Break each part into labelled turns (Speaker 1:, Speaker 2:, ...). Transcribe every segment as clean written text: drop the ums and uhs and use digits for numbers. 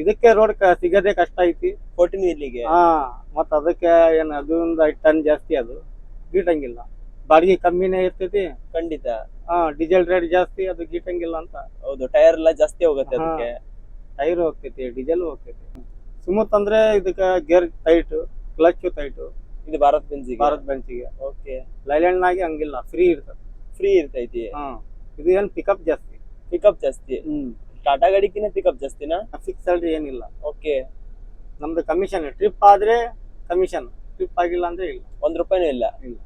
Speaker 1: ಇದಕ್ಕೆ ರೋಡ್ ಸಿಗದೆ ಕಷ್ಟ ಐತಿ.
Speaker 2: 14 ವೀಲಿಗೆ
Speaker 1: ಹಾ, ಮತ್ತ ಅದಕ್ಕೆ ಏನ್ ಅದರಿಂದ 5 ಟನ್ ಜಾಸ್ತಿ ಅದು ಗೀಟಂಗಿಲ್ಲ. ಬಾಡಿಗೆ ಕಮ್ಮಿನೇ ಇರ್ತೈತಿ.
Speaker 2: ಖಂಡಿತ.
Speaker 1: ಡೀಸೆಲ್ ರೇಟ್ ಜಾಸ್ತಿ, ಅದು ಗೀಟಂಗಿಲ್ಲ ಅಂತ.
Speaker 2: ಹೌದು, ಟೈರ್ ಎಲ್ಲ ಜಾಸ್ತಿ ಹೋಗುತ್ತೆ ಅದಕ್ಕೆ.
Speaker 1: ಟೈರ್ ಹೋಗ್ತೈತಿ, ಡೀಸೆಲ್ ಹೋಗ್ತೈತಿ. ಸ್ಮೂತ್ ಅಂದ್ರೆ ಇದಕ್ಕ ಗೇರ್ ಟೈಟ್, ಕ್ಲಚ್ ಟೈಟ್.
Speaker 2: ಇದು ಭಾರತ್ ಬೆಂಜಿಗೆ.
Speaker 1: ಭಾರತ್ ಬೆಂಚಿಗೆ.
Speaker 2: ಓಕೆ.
Speaker 1: ಲೈಲ್ಯಾಂಡ್ ನಾಗಿ ಹಂಗಿಲ್ಲ, ಫ್ರೀ ಇರ್ತದೆ.
Speaker 2: ಫ್ರೀ ಇರ್ತೈತಿ.
Speaker 1: ಇದು ಏನ್ ಪಿಕಪ್ ಜಾಸ್ತಿ.
Speaker 2: ಪಿಕಪ್ ಜಾಸ್ತಿ. ಟಾಟಾ ಗಾಡಿಕಿನ ಪಿಕಪ್ ಜಾಸ್ತಿನಾ?
Speaker 1: ಫಿಕ್ಸ್ ಸ್ಯಾಲರಿ ಏನಿಲ್ಲ.
Speaker 2: ಓಕೆ.
Speaker 1: ನಮ್ದು ಕಮಿಷನ್. ಟ್ರಿಪ್ ಆದ್ರೆ ಕಮಿಷನ್, ಟ್ರಿಪ್ ಆಗಿಲ್ಲ ಅಂದ್ರೆ ಇಲ್ಲ.
Speaker 2: 1 ರೂಪಾಯಿನೂ ಇಲ್ಲ.
Speaker 1: ಇಲ್ಲ.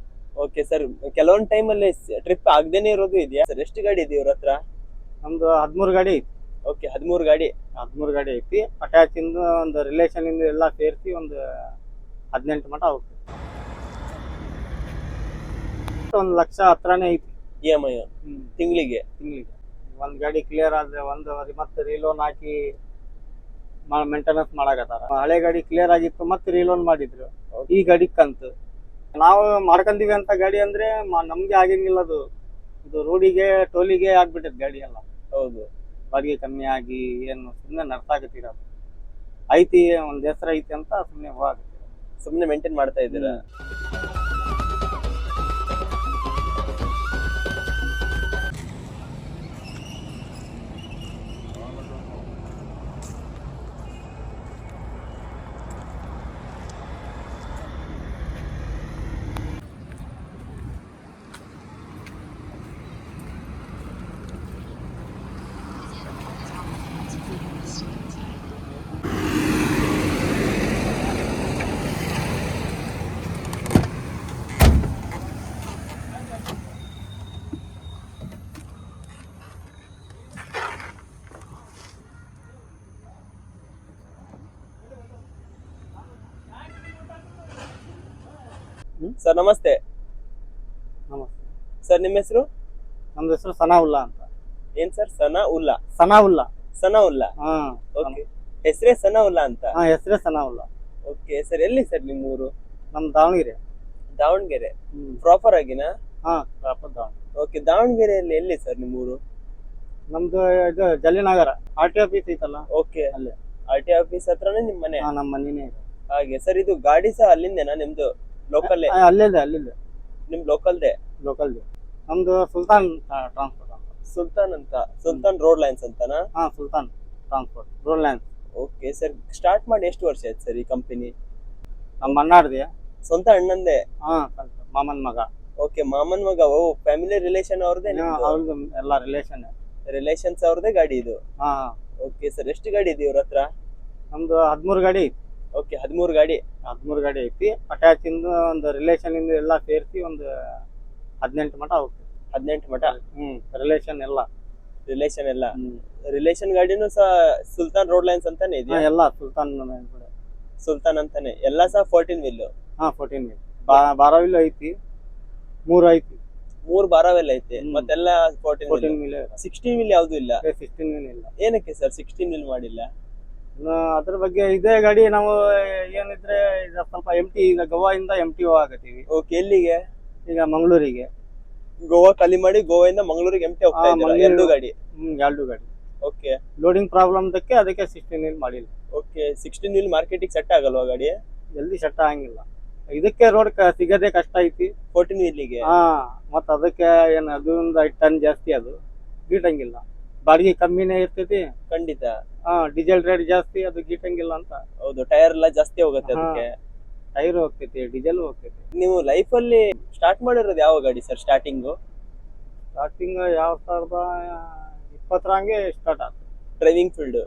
Speaker 2: ಓಕೆ ಸರ್, ಕೆಲವೊಂದ್ ಟೈಮ್ ಅಲ್ಲಿ ಟ್ರಿಪ್ ಆಗದೇನೆ ಇರೋದು ಇದೆಯಾ ಸರ್? ಎಷ್ಟು ಗಾಡಿ ಇದೆ ಇವ್ರ ಹತ್ರ?
Speaker 1: ನಮ್ದು 13 ಗಾಡಿ ಐತಿ.
Speaker 2: ಓಕೆ, 13 ಗಾಡಿ.
Speaker 1: 13 ಗಾಡಿ ಐತಿ. ಅಟ್ಯಾಚ್ ಇಂದ ಒಂದು ರಿಲೇಷನ್ ಇಂದ ಎಲ್ಲ ಸೇರಿಸಿ ಒಂದು 18 ಮಟ ಹೋಗ್ತದೆ. 1 ಲಕ್ಷ ಹತ್ರನೇ ಐತಿ
Speaker 2: EMI ತಿಂಗಳಿಗೆ.
Speaker 1: ಒಂದ್ ಗಾಡಿ ಕ್ಲಿಯರ್ ಆದ್ರೆ ಮತ್ತೆ ರೀಲೋನ್ ಹಾಕಿ ಮೇಂಟೆನೆನ್ಸ್ ಮಾಡಕತ್ತಾರ. ಹಳೆ ಗಾಡಿ ಕ್ಲಿಯರ್ ಆಗಿತ್ತು, ಮತ್ತೆ ರೀಲೋನ್ ಮಾಡಿದ್ರು. ಈ ಗಾಡಿ ಕಂತು ನಾವು ಮಾಡ್ಕೊಂತೀವಿ ಅಂತ ಗಾಡಿ ಅಂದ್ರೆ ನಮ್ಗೆ ಆಗಂಗಿಲ್ಲ. ಅದು ಇದು ರೋಡಿಗೆ ಟೋಲಿಗೆ ಆಗ್ಬಿಟ್ಟದ ಗಾಡಿ ಎಲ್ಲ.
Speaker 2: ಹೌದು,
Speaker 1: ಬಾಡಿಗೆ ಕಮ್ಮಿ ಆಗಿ ಏನು ಸುಮ್ಮನೆ ನಡ್ಸಾಕತ್ತೀರ. ಐತಿ, ಒಂದ್ ಹೆಸರು ಐತಿ ಅಂತ ಸುಮ್ಮನೆ ಹೋಗಕತ್ತೀರ.
Speaker 2: ಸುಮ್ಮನೆ ಮೇಂಟೈನ್ ಮಾಡ್ತಾ ಇದ್ದೀರಾ. ಸರ್ ನಮಸ್ತೆ.
Speaker 1: ನಮಸ್ತೆ
Speaker 2: ಸರ್, ನಿಮ್ಮ ಹೆಸರು?
Speaker 1: ನಮ್ದು ಹೆಸರು ಸನಾವುಲ್ಲಾ ಅಂತ.
Speaker 2: ಏನ್ ಸರ್? ಸನಾವುಲ್ಲಾ.
Speaker 1: ಸನಾವುಲ್ಲಾ.
Speaker 2: ಓಕೆ, ಹೆಸರೇ ಸನಾವುಲ್ಲಾ ಅಂತ.
Speaker 1: ಹೆಸರೇ ಸನಾವುಲ್ಲಾ.
Speaker 2: ಓಕೆ ಸರ್, ಎಲ್ಲಿ ಸರ್ ನಿಮ್ಮ ಊರು?
Speaker 1: ನಮ್ ದಾವಣಗೆರೆ.
Speaker 2: ದಾವಣಗೆರೆ ಪ್ರಾಪರ್ ಆಗಿನಾ?
Speaker 1: ಪ್ರಾಪರ್ ದಾವಣಗೆರೆ.
Speaker 2: ಓಕೆ, ದಾವಣಗೆರೆಯಲ್ಲಿ ಎಲ್ಲಿ ಸರ್ ನಿಮ್ಮ ಊರು?
Speaker 1: ನಮ್ದು ಇದು ಜಲ್ಲಿನಗರ RTO ಆಫೀಸ್ ಐತಲ್ಲ.
Speaker 2: ಓಕೆ,
Speaker 1: ಅಲ್ಲೇ
Speaker 2: RTO ಆಫೀಸ್ ಹತ್ರನೇ ನಿಮ್ ಮನೆ?
Speaker 1: ನಮ್ಮ ಮನೆನೇ ಇದೆ.
Speaker 2: ಹಾಗೆ ಸರ್, ಇದು ಗಾಡಿ ಸಹ ಅಲ್ಲಿಂದೇನಾ ನಿಮ್ದು? ಲೋಕಲ್?
Speaker 1: ಅಲ್ಲಿದೆ.
Speaker 2: ನಿಮ್ ಲೋಕಲ್ದೇ?
Speaker 1: ನಮ್ದು ಸುಲ್ತಾನ್ ಟ್ರಾನ್ಸ್ಪೋರ್ಟ್ ಅಂತ.
Speaker 2: ಸುಲ್ತಾನ್ ರೋಡ್ ಲೈನ್ಸ್ ಅಂತನಾ?
Speaker 1: Sultan transport road lines.
Speaker 2: Okay sir, start ಮಾಡಿ ಎಷ್ಟು ವರ್ಷ ಆಯ್ತು ಸರ್ ಈ ಕಂಪನಿ?
Speaker 1: ನಮ್ಮ ಅಣ್ಣಾರ್ದೆ.
Speaker 2: ಸ್ವಂತ ಅಣ್ಣಂದೇ?
Speaker 1: ಮಾಮನ್ ಮಗ.
Speaker 2: ಓಕೆ, ಮಾಮನ್ ಮಗ. ಓ, ಫ್ಯಾಮಿಲಿ ರಿಲೇಷನ್ ಅವ್ರದೇ?
Speaker 1: ಅವ್ರದ್ದು ಎಲ್ಲ
Speaker 2: ರಿಲೇಷನ್ಸ್ ಅವ್ರದೇ ಗಾಡಿ ಇದು? ಓಕೆ ಸರ್, ಎಷ್ಟು ಗಾಡಿ ಇದೆ ಇವ್ರ ಹತ್ರ?
Speaker 1: ನಮ್ದು 13 ಗಾಡಿ ಐತಿ.
Speaker 2: ಓಕೆ, 13 ಗಾಡಿ.
Speaker 1: 13 ಗಾಡಿ ಐತಿ. ಅಟ್ಯಾಚ್ ಇಂದ ಒಂದು ರಿಲೇಷನ್ ಇಂದ ಎಲ್ಲ ಸೇರಿಸಿ ಒಂದು 18 ಮಟ ಹೋಗ್ತದೆ.
Speaker 2: 18 ಮಟ?
Speaker 1: ರಿಲೇಷನ್ ಎಲ್ಲ.
Speaker 2: ರಿಲೇಷನ್ ಗಾಡಿನೂ ಸಹ ಸುಲ್ತಾನ್ ರೋಡ್ ಲೈನ್ಸ್ ಅಂತಾನೆ ಇದೆಯಾ?
Speaker 1: ಎಲ್ಲ ಸುಲ್ತಾನ್
Speaker 2: ಅಂತಾನೆ. ಎಲ್ಲ ಸಹ 14 ವೀಲ್?
Speaker 1: 14 ವೀಲ್. 12 ವೀಲ್ ಐತಿ. 3 ಐತಿ.
Speaker 2: 3 12 ಐತಿ. ಮತ್ತೆಲ್ಲ 14
Speaker 1: ವೀಲ್.
Speaker 2: 16 ವೀಲ್ ಯಾವ್ದು ಇಲ್ಲ?
Speaker 1: 16 ವೀಲ್ ಇಲ್ಲ.
Speaker 2: ಏನಕ್ಕೆ ಸರ್ 16 ವೀಲ್ ಮಾಡಿಲ್ಲ?
Speaker 1: ಅದ್ರ ಬಗ್ಗೆ ಇದೇ ಗಾಡಿ ನಾವು ಏನಿದ್ರೆ ಈಗ ಸ್ವಲ್ಪ ಎಂಟಿ, ಈಗ ಗೋವಾದಿಂದ ಎಂಟಿ ಹೋಗಕತ್ತೀವಿ.
Speaker 2: ಓಕೆ, ಎಲ್ಲಿಗೆ?
Speaker 1: ಈಗ ಮಂಗಳೂರಿಗೆ.
Speaker 2: ಗೋವಾ ಖಾಲಿ ಮಾಡಿ ಗೋವಾದಿಂದ ಮಂಗಳೂರಿಗೆ ಎಂಟಿ ಹೋಗ್ತಾ ಇದ್ದೀರಾ? 2 ಗಾಡಿ? 2 ಗಾಡಿ. ಓಕೆ.
Speaker 1: ಲೋಡಿಂಗ್ ಪ್ರಾಬ್ಲಮ್ ಅದಕ್ಕೆ 16 ವೀಲ್ ಮಾಡಿಲ್ಲ.
Speaker 2: ಓಕೆ, 16 ವೀಲ್ ಮಾರ್ಕೆಟಿಗೆ ಸೆಟ್ ಆಗಲ್ವಾ ಗಾಡಿ?
Speaker 1: ಜಲ್ದಿ ಸೆಟ್ ಆಗಂಗಿಲ್ಲ. ಇದಕ್ಕೆ ರೋಡ್ ಸಿಗದೆ ಕಷ್ಟ ಐತಿ.
Speaker 2: 14 ವೀಲಿಗೆ.
Speaker 1: ಮತ್ತ ಅದಕ್ಕೆ ಏನ್ ಅದರಿಂದ 5 ಟನ್ ಜಾಸ್ತಿ, ಅದು ಗೀಟಂಗಿಲ್ಲ. ಬಾಡಿಗೆ ಕಮ್ಮಿನೇ ಇರ್ತೈತಿ.
Speaker 2: ಖಂಡಿತ.
Speaker 1: ಡೀಸೆಲ್ ರೇಟ್ ಜಾಸ್ತಿ, ಅದು ಗೀಟಂಗಿಲ್ಲ ಅಂತ.
Speaker 2: ಹೌದು, ಟೈರ್ ಎಲ್ಲ ಜಾಸ್ತಿ ಹೋಗುತ್ತೆ ಅದಕ್ಕೆ.
Speaker 1: ಟೈರ್ ಹೋಗ್ತೈತಿ, ಡೀಸೆಲ್ ಹೋಗ್ತೈತಿ.
Speaker 2: ನೀವು ಲೈಫ್ ಅಲ್ಲಿ ಸ್ಟಾರ್ಟ್ ಮಾಡಿರೋದು ಯಾವ ಗಾಡಿ ಸರ್? ಸ್ಟಾರ್ಟಿಂಗ್
Speaker 1: 2020 ಸ್ಟಾರ್ಟ್ ಆಯ್ತು
Speaker 2: ಡ್ರೈವಿಂಗ್ ಫೀಲ್ಡ್.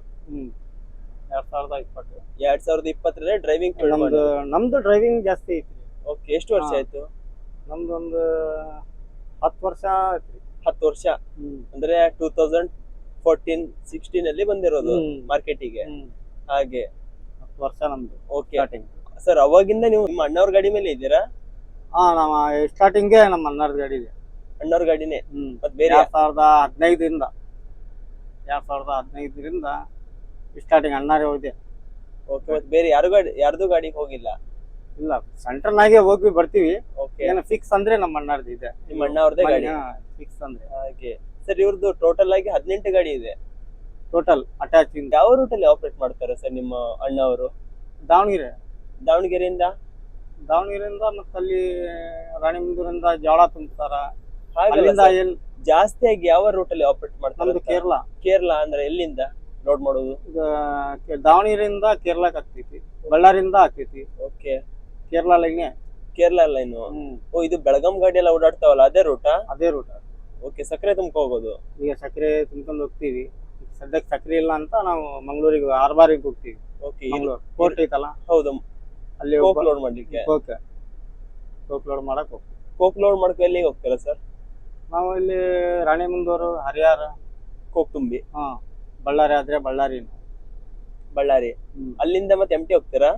Speaker 1: 2020.
Speaker 2: 2020 driving field.
Speaker 1: ನಮ್ದು ಡ್ರೈವಿಂಗ್ ಜಾಸ್ತಿ ಐತಿ.
Speaker 2: ಓಕೆ, ಎಷ್ಟು ವರ್ಷ ಆಯ್ತು?
Speaker 1: ನಮ್ದು ಒಂದು 10 ವರ್ಷ ಆಯ್ತು.
Speaker 2: 10 ವರ್ಷ ಅಂದ್ರೆ 2014-16 ಅಲ್ಲಿ ಬಂದಿರೋದು ಮಾರ್ಕೆಟಿಗೆ. ಹಾಗೆ
Speaker 1: 10 ವರ್ಷ ನಮ್ದು.
Speaker 2: ಓಕೆ ಸರ್, ಅವಾಗಿಂದ ನೀವು ನಿಮ್ಮ ಅಣ್ಣವ್ರ ಗಾಡಿ ಮೇಲೆ ಇದ್ದೀರಾ?
Speaker 1: ನಮ್ಮ ಸ್ಟಾರ್ಟಿಂಗ್ ನಮ್ಮ ಅಣ್ಣವ್ರ ಗಾಡಿ ಇದೆ.
Speaker 2: ಅಣ್ಣವ್ರ ಗಾಡಿನೇ? ಮತ್ತೆ ಬೇರೆ
Speaker 1: 2015ರಿಂದ ಸ್ಟಾರ್ಟಿಂಗ್ ಅಣ್ಣಾರೇ ಹೋದೆ.
Speaker 2: ಓಕೆ, ಮತ್ತೆ ಬೇರೆ ಯಾರ್ದು ಗಾಡಿಗೆ ಹೋಗಿಲ್ಲ?
Speaker 1: ಇಲ್ಲ, ಸೆಂಟ್ರಲ್ ನಾಗೆ ಹೋಗಿ ಬರ್ತೀವಿ.
Speaker 2: ಓಕೆ,
Speaker 1: ಏನೋ ಫಿಕ್ಸ್ ಅಂದ್ರೆ ನಮ್ಮ ಅಣ್ಣಾರ್ದು ಇದೆ.
Speaker 2: ನಿಮ್ಮ ಅಣ್ಣವ್ರದೇ ಗಾಡಿ
Speaker 1: ಫಿಕ್ಸ್ ಅಂದ್ರೆ.
Speaker 2: ಹಾಗೆ ಸರ್, ಇವ್ರದ್ದು ಟೋಟಲ್ ಆಗಿ 18 ಗಾಡಿ ಇದೆ.
Speaker 1: ಟೋಟಲ್ ಅಟ್ಯಾಚ್ ಇಂದ.
Speaker 2: ಯಾವ ರೂಟಲ್ಲಿ ಆಪರೇಟ್ ಮಾಡ್ತಾರೆ ಸರ್ ನಿಮ್ಮ ಅಣ್ಣವರು?
Speaker 1: ದಾವಣಗೆರೆ
Speaker 2: ದಾವಣಗೆರೆಯಿಂದ
Speaker 1: ಮತ್ತೆ ಅಲ್ಲಿ ರಾಣಿಬೆನ್ನೂರಿಂದ ಜೋಳ ತುಂಬ್ತಾರ.
Speaker 2: ಹಾಗಲ್ಲ
Speaker 1: ಅಲ್ಲಿಂದ
Speaker 2: sir.
Speaker 1: ಏನ್
Speaker 2: ಜಾಸ್ತಿಯಾಗಿ ಯಾವ ರೂಟಲ್ಲಿ ಆಪರೇಟ್ ಮಾಡ್ತಾರೆ
Speaker 1: ನಮ್ದು
Speaker 2: ಅಂತ?
Speaker 1: ಕೇರಳ.
Speaker 2: ಕೇರಳ ಅಂದ್ರೆ ಎಲ್ಲಿಂದ ಲೋಡ್ ಮಾಡೋದು?
Speaker 1: ಈಗ ದಾವಣಗೆರೆಯಿಂದ ಕೇರಳಕ್ಕೆ ಆಗ್ತೈತಿ, ಬಳ್ಳಾರಿಯಿಂದ ಆಗ್ತೈತಿ.
Speaker 2: ಓಕೆ,
Speaker 1: ಕೇರಳ ಲೈನೆ.
Speaker 2: ಕೇರಳ ಲೈನು. ಓ, ಇದು ಬೆಳಗಾಂ ಗಾಡಿ ಎಲ್ಲ ಓಡಾಡ್ತಾವಲ್ಲ ಅದೇ ರೂಟಾ?
Speaker 1: ಅದೇ ರೂಟ್.
Speaker 2: ಓಕೆ, ಸಕ್ಕರೆ ತುಂಬ್ಕೊ ಹೋಗೋದು.
Speaker 1: ಈಗ ಸಕ್ಕರೆ ತುಂಬ್ಕೊಂಡು ಹೋಗ್ತೀವಿ. ಸದ್ಯಕ್ಕೆ ಸಕ್ಕರೆ ಇಲ್ಲ ಅಂತ ನಾವು ಮಂಗಳೂರಿಗೆ ಆರ್ಬಾರಿಗೆ ಹೋಗ್ತೀವಿ.
Speaker 2: ಓಕೆ,
Speaker 1: ಮಂಗಳೂರು ಪೋರ್ಟ್ ಐತಲ್ಲ,
Speaker 2: ಹೌದು,
Speaker 1: ಅಲ್ಲಿ
Speaker 2: ಕೋಕ್ ಲೋಡ್ ಮಾಡ್ಲಿಕ್ಕೆ.
Speaker 1: ಕೋಕ್ ಲೋಡ್ ಮಾಡಕ್ ಹೋಗ್ತೀವಿ.
Speaker 2: ಕೋಕ್ ಲೋಡ್ ಮಾಡ್ಕೊ ಎಲ್ಲಿಗೆ ಹೋಗ್ತೀರಾ ಸರ್?
Speaker 1: ನಾವು ಇಲ್ಲಿ ರಾಣಿಬೆನ್ನೂರು, ಹರಿಹರ,
Speaker 2: ಕೋಕ್ ತುಂಬಿ
Speaker 1: ಬಳ್ಳಾರಿ ಆದ್ರೆ
Speaker 2: ಬಳ್ಳಾರಿ, ಅಲ್ಲಿಂದ ಮತ್ತೆ ಎಂಟಿ ಹೋಗ್ತೀರಾ?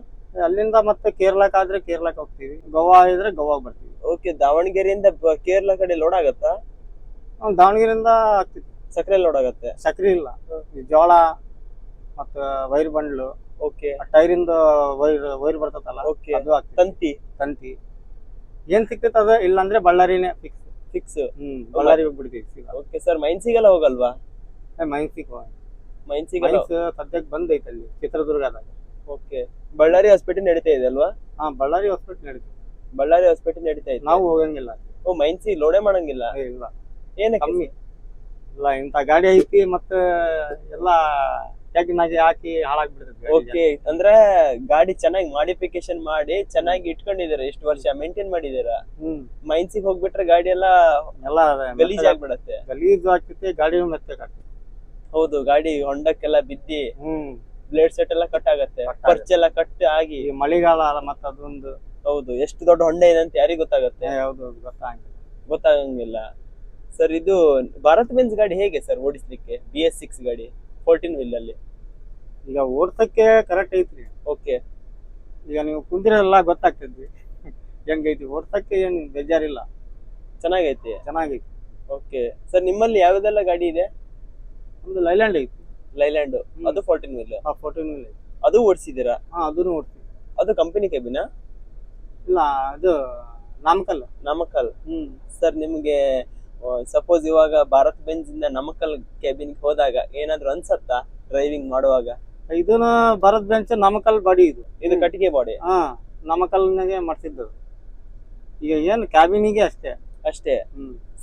Speaker 1: ಅಲ್ಲಿಂದ ಮತ್ತೆ ಕೇರಳಕ್ಕಾದ್ರೆ ಕೇರಳಕ್ಕೆ ಹೋಗ್ತೀವಿ. ಗೋವಾ ಇದ್ರೆ ಗೋವಾಗ್ ಬರ್ತೀವಿ.
Speaker 2: ಓಕೆ, ದಾವಣಗೆರೆಯಿಂದ ಕೇರಳ ಕಡೆ ಲೋಡ್ ಆಗತ್ತಾ?
Speaker 1: ದಾವಣಗೆರೆಯಿಂದ ಆಗ್ತೈತಿ.
Speaker 2: ಸಕ್ಕರೆ ಲೋಡ್ ಆಗತ್ತೆ?
Speaker 1: ಸಕ್ರಿ ಇಲ್ಲ, ಈ ಜೋಳ ಮತ್ತ ವೈರ್ ಬಂಡ್ಲು.
Speaker 2: ಓಕೆ,
Speaker 1: ಟೈರಿಂದ ವೈರ್ ಬರ್ತದಲ್ಲ,
Speaker 2: ಓಕೆ,
Speaker 1: ಅದು ಆಗ್ತೈತಿ. ತಂತಿ ಏನ್ ಸಿಕ್ತೈತೆ ಅದ, ಇಲ್ಲಾಂದ್ರೆ ಬಳ್ಳಾರಿನೇ ಫಿಕ್ಸ್. ಬಳ್ಳಾರಿ ಹೋಗ್ಬಿಡ್ತೀವಿ.
Speaker 2: ಓಕೆ ಸರ್, ಮೈನ್ಸಿಗೆಲ್ಲ ಹೋಗಲ್ವಾ?
Speaker 1: ಮೈನ್ಸಿಗೆಲ್ಲ ಸದ್ಯಕ್ಕೆ ಬಂದೈತೆ ಅಲ್ಲಿ ಚಿತ್ರದುರ್ಗದಾಗ.
Speaker 2: ಓಕೆ, ಬಳ್ಳಾರಿ ಹಾಸ್ಪಿಟಲ್ ನಡೀತಾ ಇದೆ ಅಲ್ವಾ?
Speaker 1: ಬಳ್ಳಾರಿ ಹಾಸ್ಪಿಟಲ್ ನಡೀತೀವಿ.
Speaker 2: ಬಳ್ಳಾರಿ ಹಾಸ್ಪಿಟಲ್ ನಡೀತಾ ಇದೆ,
Speaker 1: ನಾವು ಹೋಗಂಗಿಲ್ಲ.
Speaker 2: ಓ, ಮೈನ್ಸಿ ಲೋಡೇ ಮಾಡಂಗಿಲ್ಲ?
Speaker 1: ಇಲ್ಲ,
Speaker 2: ಏನಕ್ಕೆ?
Speaker 1: ಕಮ್ಮಿ ಇಲ್ಲ, ಇಂತ ಗಾಡಿ ಐತಿ ಮತ್ತೆ ಎಲ್ಲ ಟ್ಯಾಗಿನಾಗೆ ಹಾಕಿ ಹಾಳಾಗ್ಬಿಡ್ತೈತಿ.
Speaker 2: ಓಕೆ, ಅಂದ್ರೆ ಗಾಡಿ ಚೆನ್ನಾಗಿ ಮಾಡಿಫಿಕೇಶನ್ ಮಾಡಿ ಚೆನ್ನಾಗಿ ಇಟ್ಕೊಂಡಿದ್ದೀರಾ, ಎಷ್ಟು ವರ್ಷ ಮೇಂಟೈನ್ ಮಾಡಿದೀರಾ. ಮೈನ್ಸಿಗೆ ಹೋಗ್ಬಿಟ್ರೆ ಗಾಡಿ ಎಲ್ಲ ಗಲೀಜ್ ಆಗ್ಬಿಡತ್ತೆ.
Speaker 1: ಗಲೀಜು ಆಗ್ತೈತಿ, ಗಾಡಿ ಮೆತ್ತಗಾಗ್ತೈತಿ.
Speaker 2: ಹೌದು, ಗಾಡಿ ಹೊಂಡಕ್ಕೆಲ್ಲ ಬಿದ್ದಿ ಬ್ಲೇಡ್ ಸೆಟ್ ಎಲ್ಲ ಕಟ್ ಆಗತ್ತೆ, ಪರ್ಚ್ ಎಲ್ಲ ಕಟ್ ಆಗಿ.
Speaker 1: ಮಳೆಗಾಲ ಅಲ್ಲ ಮತ್ತೆ ಅದೊಂದು.
Speaker 2: ಹೌದು, ಎಷ್ಟು ದೊಡ್ಡ ಹೊಂಡ ಇದೆ ಅಂತ ಯಾರಿಗ್ ಗೊತ್ತಾಗತ್ತೆ?
Speaker 1: ಹೌದು,
Speaker 2: ಗೊತ್ತಾಗಂಗಿಲ್ಲ ಸರ್. ಇದು ಭಾರತ್ ಬೆಂಜ್ ಗಾಡಿ ಹೇಗೆ ಸರ್ ಓಡಿಸ್ಲಿಕ್ಕೆ? BS6 ಗಾಡಿ 14 ವೀಲ್ ಅಲ್ಲಿ
Speaker 1: ಈಗ ಓಡ್ಸಕ್ಕೆ ಕರೆಕ್ಟ್ ಐತ್ರಿ.
Speaker 2: ಓಕೆ,
Speaker 1: ಈಗ ನೀವು ಕುಂದಿರೆಲ್ಲ ಗೊತ್ತಾಗ್ತದ್ರಿ ಹೆಂಗೈತಿ. ಓಡ್ಸಕ್ಕೆ ಏನ್ ಬೇಜಾರಿಲ್ಲ,
Speaker 2: ಚೆನ್ನಾಗೈತಿ.
Speaker 1: ಓಕೆ
Speaker 2: ಸರ್, ನಿಮ್ಮಲ್ಲಿ ಯಾವ್ದೆಲ್ಲ ಗಾಡಿ ಇದೆ?
Speaker 1: ಒಂದು ಲೈಲ್ಯಾಂಡ್ ಐತಿ.
Speaker 2: ಲೈಲ್ಯಾಂಡ್, ಅದು 14 ವೀಲ್.
Speaker 1: 14 ವೀಲ್ ಐತಿ.
Speaker 2: ಅದು ಓಡಿಸಿದೀರಾ?
Speaker 1: ಅದನ್ನು ಓಡ್ತೀವಿ.
Speaker 2: ಅದು ಕಂಪನಿ ಕೆಬಿನ?
Speaker 1: ಇಲ್ಲ, ಅದು
Speaker 2: ನಾಮಕಲ್. ಸರ್, ನಿಮ್ಗೆ ಸಪೋಸ್ ಇವಾಗ ಭಾರತ್ ಬೆಂಜ್ ಇಂದ ನಮಕಲ್ ಕೆಬಿನ್ ಹೋದಾಗ ಏನಾದ್ರು ಅನ್ಸತ್ತಾ ಡ್ರೈವಿಂಗ್ ಮಾಡುವಾಗ?
Speaker 1: ಇದನ್ನ ಭಾರತ್ ಬೆಂಚ್ ನಮಕಲ್ ಬಾಡಿ. ಇದು
Speaker 2: ಕಟ್ಟಿಗೆ ಬಾಡಿ.
Speaker 1: ನಮಕಲ್ನಾಗೆ ಮಾಡ್ತಿದ್ದು. ಈಗ ಏನ್ ಕ್ಯಾಬಿನಿಗೆ ಅಷ್ಟೇ.